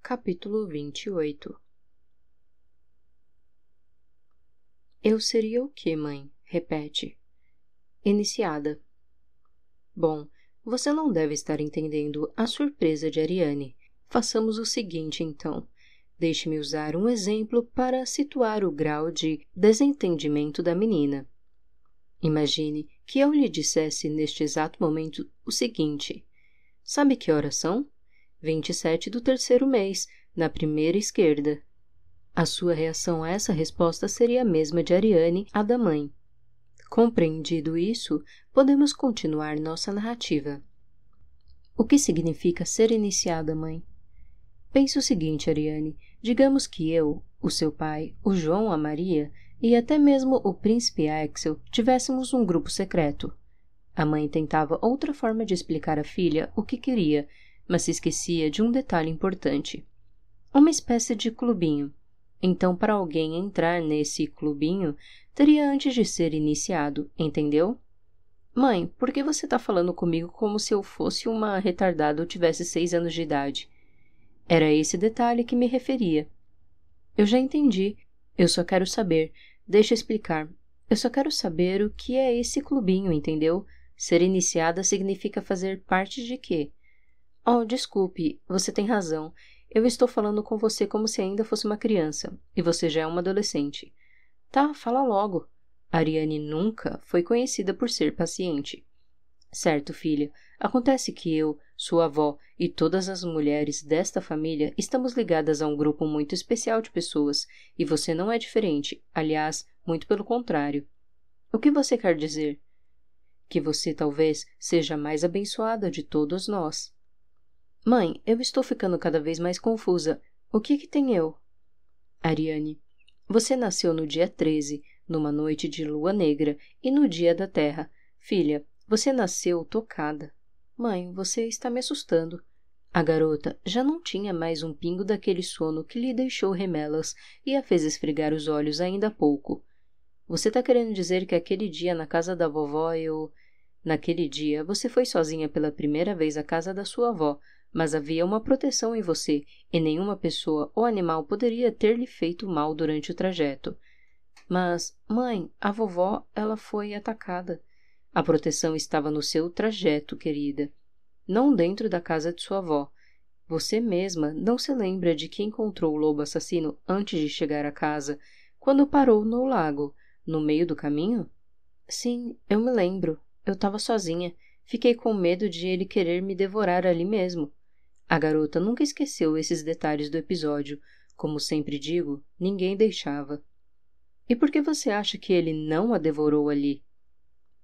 Capítulo 28. Eu seria o quê, mãe? Repete. Iniciada. Bom, você não deve estar entendendo a surpresa de Ariane. Façamos o seguinte, então. Deixe-me usar um exemplo para situar o grau de desentendimento da menina. Imagine que eu lhe dissesse neste exato momento o seguinte. Sabe que horas são? 27 do terceiro mês, na primeira esquerda. A sua reação a essa resposta seria a mesma de Ariane, a da mãe. Compreendido isso, podemos continuar nossa narrativa. O que significa ser iniciada, mãe? Pense o seguinte, Ariane. Digamos que eu, o seu pai, o João, a Maria e até mesmo o príncipe Axel tivéssemos um grupo secreto. A mãe tentava outra forma de explicar à filha o que queria, mas se esquecia de um detalhe importante. Uma espécie de clubinho. Então, para alguém entrar nesse clubinho, teria antes de ser iniciado, entendeu? Mãe, por que você está falando comigo como se eu fosse uma retardada ou tivesse 6 anos de idade? Era esse detalhe que me referia. Eu já entendi. Eu só quero saber. Deixa eu explicar. Eu só quero saber o que é esse clubinho, entendeu? Ser iniciada significa fazer parte de quê? Oh, desculpe, você tem razão. Eu estou falando com você como se ainda fosse uma criança, e você já é uma adolescente. Tá, fala logo. Ariane nunca foi conhecida por ser paciente. Certo, filha. Acontece que eu, sua avó e todas as mulheres desta família estamos ligadas a um grupo muito especial de pessoas, e você não é diferente. Aliás, muito pelo contrário. O que você quer dizer? Que você talvez seja a mais abençoada de todos nós. Mãe, eu estou ficando cada vez mais confusa. O que tem eu? Ariane, você nasceu no dia 13, numa noite de lua negra, e no dia da terra. Filha, você nasceu tocada. Mãe, você está me assustando. A garota já não tinha mais um pingo daquele sono que lhe deixou remelas e a fez esfregar os olhos ainda há pouco. Você está querendo dizer que aquele dia na casa da vovó eu... Naquele dia, você foi sozinha pela primeira vez à casa da sua avó, mas havia uma proteção em você, e nenhuma pessoa ou animal poderia ter lhe feito mal durante o trajeto. Mas, mãe, a vovó, ela foi atacada. A proteção estava no seu trajeto, querida, não dentro da casa de sua avó. Você mesma não se lembra de que encontrou o lobo assassino antes de chegar à casa, quando parou no lago, no meio do caminho? Sim, eu me lembro. Eu estava sozinha. Fiquei com medo de ele querer me devorar ali mesmo. A garota nunca esqueceu esses detalhes do episódio. Como sempre digo, ninguém deixava. E por que você acha que ele não a devorou ali?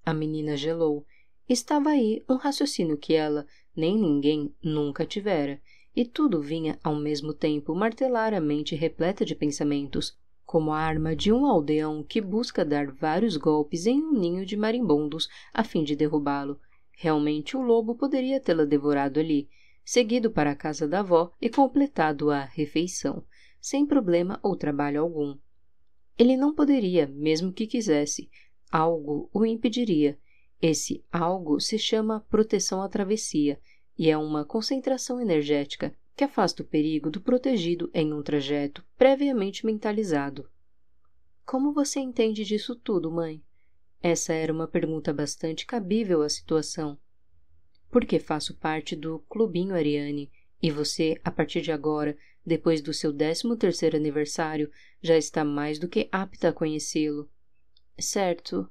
A menina gelou. Estava aí um raciocínio que ela, nem ninguém, nunca tivera. E tudo vinha ao mesmo tempo martelar a mente repleta de pensamentos, como a arma de um aldeão que busca dar vários golpes em um ninho de marimbondos a fim de derrubá-lo. Realmente o lobo poderia tê-la devorado ali, seguido para a casa da avó e completado a refeição, sem problema ou trabalho algum. Ele não poderia, mesmo que quisesse. Algo o impediria. Esse algo se chama proteção à travessia e é uma concentração energética que afasta o perigo do protegido em um trajeto previamente mentalizado. Como você entende disso tudo, mãe? Essa era uma pergunta bastante cabível à situação. Porque faço parte do Clubinho Ariane, e você, a partir de agora, depois do seu 13º aniversário, já está mais do que apta a conhecê-lo. Certo.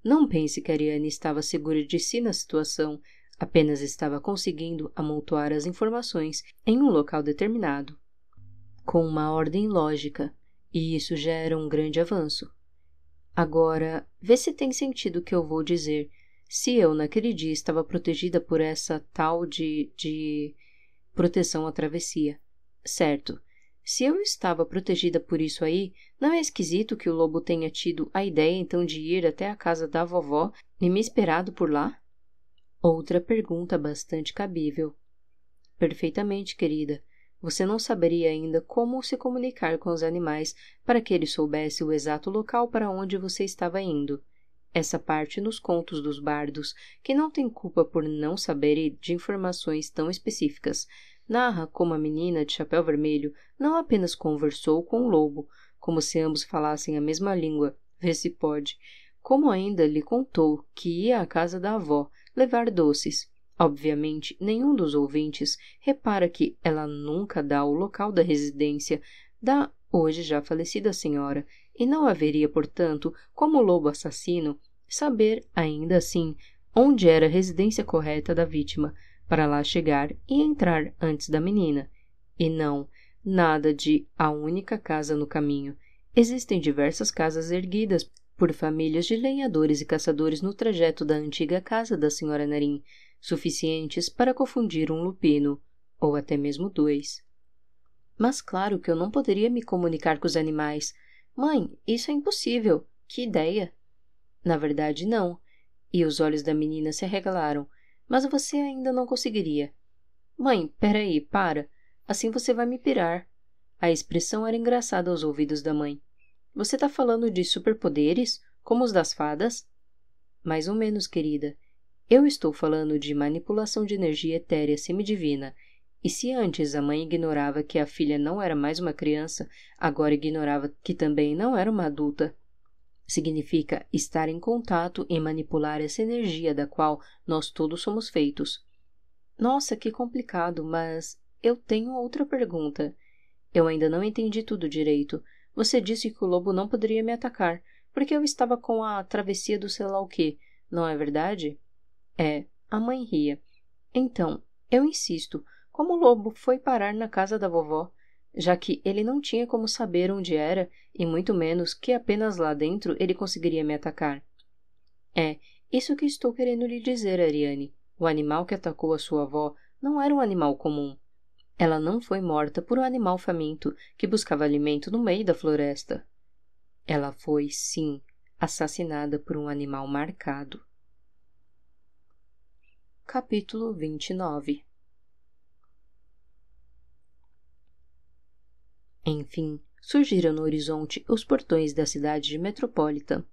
Não pense que Ariane estava segura de si na situação, apenas estava conseguindo amontoar as informações em um local determinado, com uma ordem lógica, e isso já era um grande avanço. Agora, vê se tem sentido o que eu vou dizer. Se eu, naquele dia, estava protegida por essa tal de proteção à travessia. Certo. Se eu estava protegida por isso aí, não é esquisito que o lobo tenha tido a ideia então de ir até a casa da vovó e me esperado por lá? Outra pergunta bastante cabível. Perfeitamente, querida. Você não saberia ainda como se comunicar com os animais para que ele soubesse o exato local para onde você estava indo. Essa parte nos contos dos bardos, que não tem culpa por não saberem de informações tão específicas. narra como a menina de chapéu vermelho não apenas conversou com o lobo, como se ambos falassem a mesma língua, vê se pode, como ainda lhe contou que ia à casa da avó levar doces. Obviamente, nenhum dos ouvintes repara que ela nunca dá o local da residência da hoje já falecida senhora, e não haveria, portanto, como o lobo assassino, saber, ainda assim, onde era a residência correta da vítima, para lá chegar e entrar antes da menina. E não, nada de a única casa no caminho. Existem diversas casas erguidas por famílias de lenhadores e caçadores no trajeto da antiga casa da senhora Narim, suficientes para confundir um lupino, ou até mesmo dois. Mas claro que eu não poderia me comunicar com os animais. Mãe, isso é impossível. Que ideia! Na verdade, não. E os olhos da menina se arregalaram. Mas você ainda não conseguiria. Mãe, peraí, para. Assim você vai me pirar. A expressão era engraçada aos ouvidos da mãe. Você está falando de superpoderes, como os das fadas? Mais ou menos, querida. Eu estou falando de manipulação de energia etérea semidivina. E se antes a mãe ignorava que a filha não era mais uma criança, agora ignorava que também não era uma adulta. Significa estar em contato e manipular essa energia da qual nós todos somos feitos. Nossa, que complicado, mas eu tenho outra pergunta. Eu ainda não entendi tudo direito. Você disse que o lobo não poderia me atacar, porque eu estava com a travessia do sei lá o quê, não é verdade? É, a mãe ria. Então, eu insisto, como o lobo foi parar na casa da vovó, já que ele não tinha como saber onde era, e muito menos que apenas lá dentro ele conseguiria me atacar. É, isso que estou querendo lhe dizer, Ariane. O animal que atacou a sua avó não era um animal comum. Ela não foi morta por um animal faminto que buscava alimento no meio da floresta. Ela foi, sim, assassinada por um animal marcado. Capítulo 29. Enfim, surgiram no horizonte os portões da cidade de Metropolitan.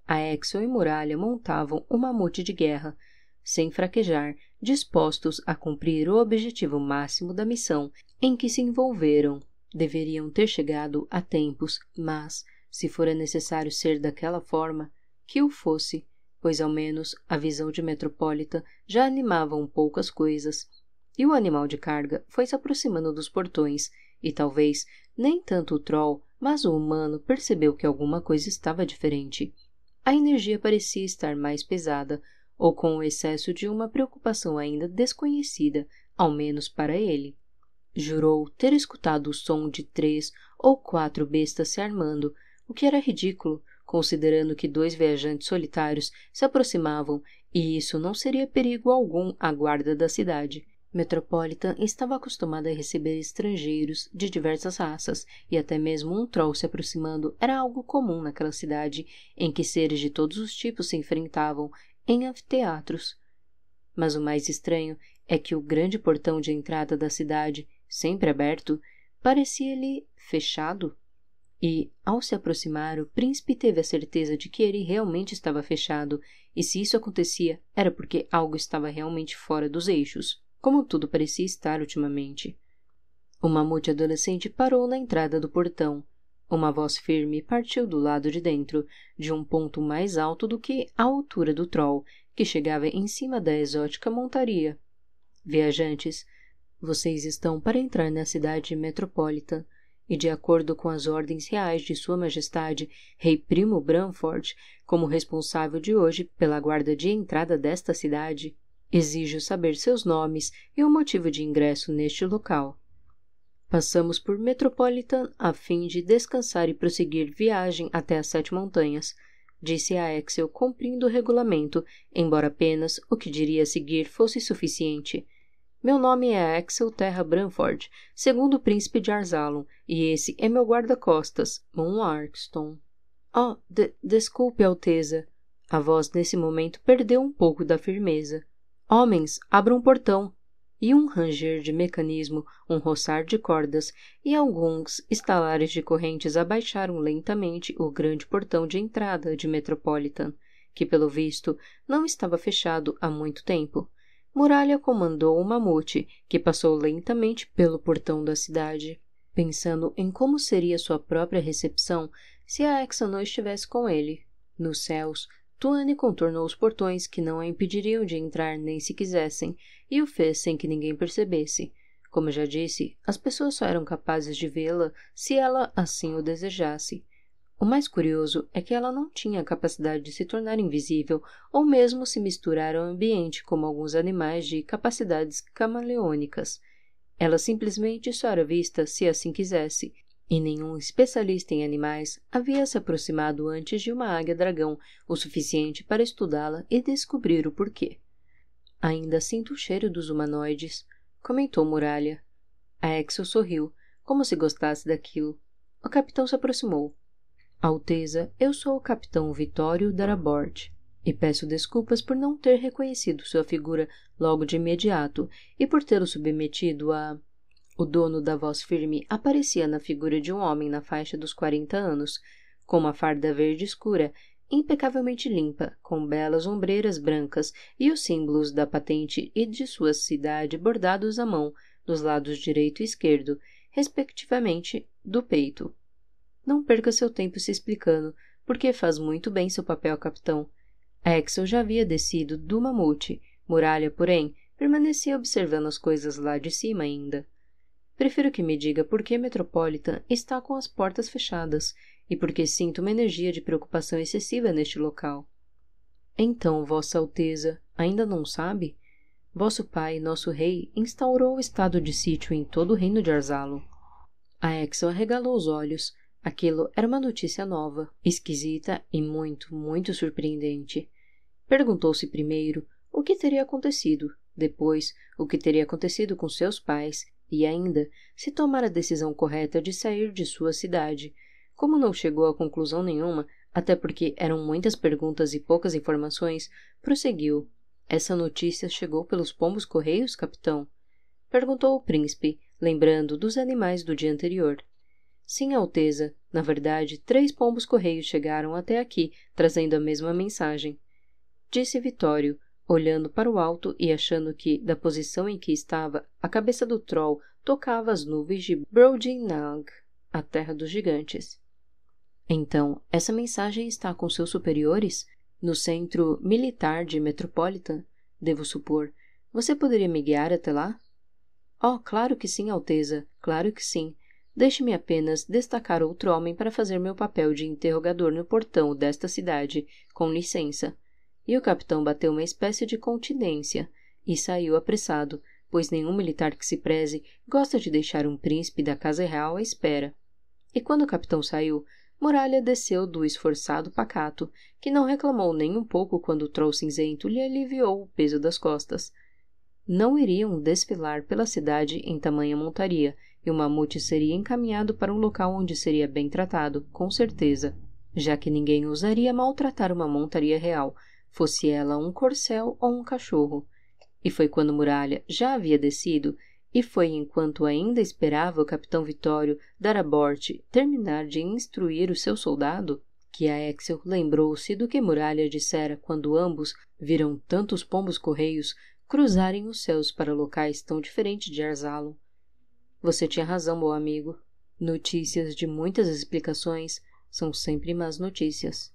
A Axel e Muralha montavam um mamute de guerra, sem fraquejar, dispostos a cumprir o objetivo máximo da missão em que se envolveram. Deveriam ter chegado a tempos, mas, se fora necessário ser daquela forma, que o fosse, pois ao menos a visão de Metropolitan já animava um pouco as coisas. E o animal de carga foi se aproximando dos portões, e talvez nem tanto o troll, mas o humano percebeu que alguma coisa estava diferente. A energia parecia estar mais pesada, ou com o excesso de uma preocupação ainda desconhecida, ao menos para ele. Jurou ter escutado o som de 3 ou 4 bestas se armando, o que era ridículo, considerando que 2 viajantes solitários se aproximavam, e isso não seria perigo algum à guarda da cidade. Metropolitan estava acostumada a receber estrangeiros de diversas raças, e até mesmo um troll se aproximando era algo comum naquela cidade, em que seres de todos os tipos se enfrentavam em anfiteatros. Mas o mais estranho é que o grande portão de entrada da cidade, sempre aberto, parecia-lhe fechado. E, ao se aproximar, o príncipe teve a certeza de que ele realmente estava fechado, e se isso acontecia, era porque algo estava realmente fora dos eixos, como tudo parecia estar ultimamente. O mamute adolescente parou na entrada do portão. Uma voz firme partiu do lado de dentro, de um ponto mais alto do que a altura do troll, que chegava em cima da exótica montaria. Viajantes, vocês estão para entrar na cidade Metropolitan, e de acordo com as ordens reais de Sua Majestade, Rei Primo Branford, como responsável de hoje pela guarda de entrada desta cidade, exijo saber seus nomes e o motivo de ingresso neste local. Passamos por Metropolitan a fim de descansar e prosseguir viagem até as 7 montanhas, disse a Axel cumprindo o regulamento, embora apenas o que diria a seguir fosse suficiente. Meu nome é Axel Terra Branford, segundo o príncipe de Arzalon, e esse é meu guarda-costas, Moon Arkston. Oh, desculpe, Alteza. A voz nesse momento perdeu um pouco da firmeza. Homens, abram um portão. E um ranger de mecanismo, um roçar de cordas e alguns estalares de correntes abaixaram lentamente o grande portão de entrada de Metropolitan, que, pelo visto, não estava fechado há muito tempo. Muralha comandou o mamute, que passou lentamente pelo portão da cidade, pensando em como seria sua própria recepção se a Hexa não estivesse com ele. Nos céus, Tuane contornou os portões que não a impediriam de entrar nem se quisessem, e o fez sem que ninguém percebesse. Como já disse, as pessoas só eram capazes de vê-la se ela assim o desejasse. O mais curioso é que ela não tinha a capacidade de se tornar invisível ou mesmo se misturar ao ambiente como alguns animais de capacidades camaleônicas. Ela simplesmente só era vista se assim quisesse, e nenhum especialista em animais havia se aproximado antes de uma águia-dragão o suficiente para estudá-la e descobrir o porquê. Ainda sinto o cheiro dos humanoides, comentou Muralha. A Exo sorriu, como se gostasse daquilo. O capitão se aproximou. Alteza, eu sou o capitão Vitório Darabort, e peço desculpas por não ter reconhecido sua figura logo de imediato e por tê-lo submetido a... O dono da voz firme aparecia na figura de um homem na faixa dos 40 anos, com uma farda verde escura, impecavelmente limpa, com belas ombreiras brancas e os símbolos da patente e de sua cidade bordados à mão, dos lados direito e esquerdo, respectivamente, do peito. Não perca seu tempo se explicando, porque faz muito bem seu papel, capitão. Axel já havia descido do mamute. Muralha, porém, permanecia observando as coisas lá de cima ainda. Prefiro que me diga por que Metropolitan está com as portas fechadas e por que sinto uma energia de preocupação excessiva neste local. Então, Vossa Alteza, ainda não sabe? Vosso pai, nosso rei, instaurou o estado de sítio em todo o reino de Arzalo. A Axel arregalou os olhos. Aquilo era uma notícia nova, esquisita e muito, muito surpreendente. Perguntou-se primeiro o que teria acontecido, depois o que teria acontecido com seus pais e ainda se tomar a decisão correta de sair de sua cidade. Como não chegou a conclusão nenhuma, até porque eram muitas perguntas e poucas informações, prosseguiu. Essa notícia chegou pelos pombos correios, capitão? Perguntou o príncipe, lembrando dos animais do dia anterior. Sim, Alteza. Na verdade, 3 pombos correios chegaram até aqui, trazendo a mesma mensagem. Disse Vitório, olhando para o alto e achando que, da posição em que estava, a cabeça do troll tocava as nuvens de Brodingnag, a terra dos gigantes. Então, essa mensagem está com seus superiores? No centro militar de Metropolitan, devo supor. Você poderia me guiar até lá? Oh, claro que sim, Alteza, claro que sim. Deixe-me apenas destacar outro homem para fazer meu papel de interrogador no portão desta cidade, com licença. E o capitão bateu uma espécie de continência e saiu apressado, pois nenhum militar que se preze gosta de deixar um príncipe da casa real à espera. E quando o capitão saiu, Muralha desceu do esforçado pacato, que não reclamou nem um pouco quando o troll cinzento lhe aliviou o peso das costas. Não iriam desfilar pela cidade em tamanha montaria, e o mamute seria encaminhado para um local onde seria bem tratado, com certeza, já que ninguém ousaria maltratar uma montaria real, fosse ela um corcel ou um cachorro. E foi quando Muralha já havia descido, e foi enquanto ainda esperava o capitão Vitório Darabort terminar de instruir o seu soldado, que a Axel lembrou-se do que Muralha dissera quando ambos viram tantos pombos correios cruzarem os céus para locais tão diferentes de Arzalo. Você tinha razão, meu amigo. Notícias de muitas explicações são sempre más notícias.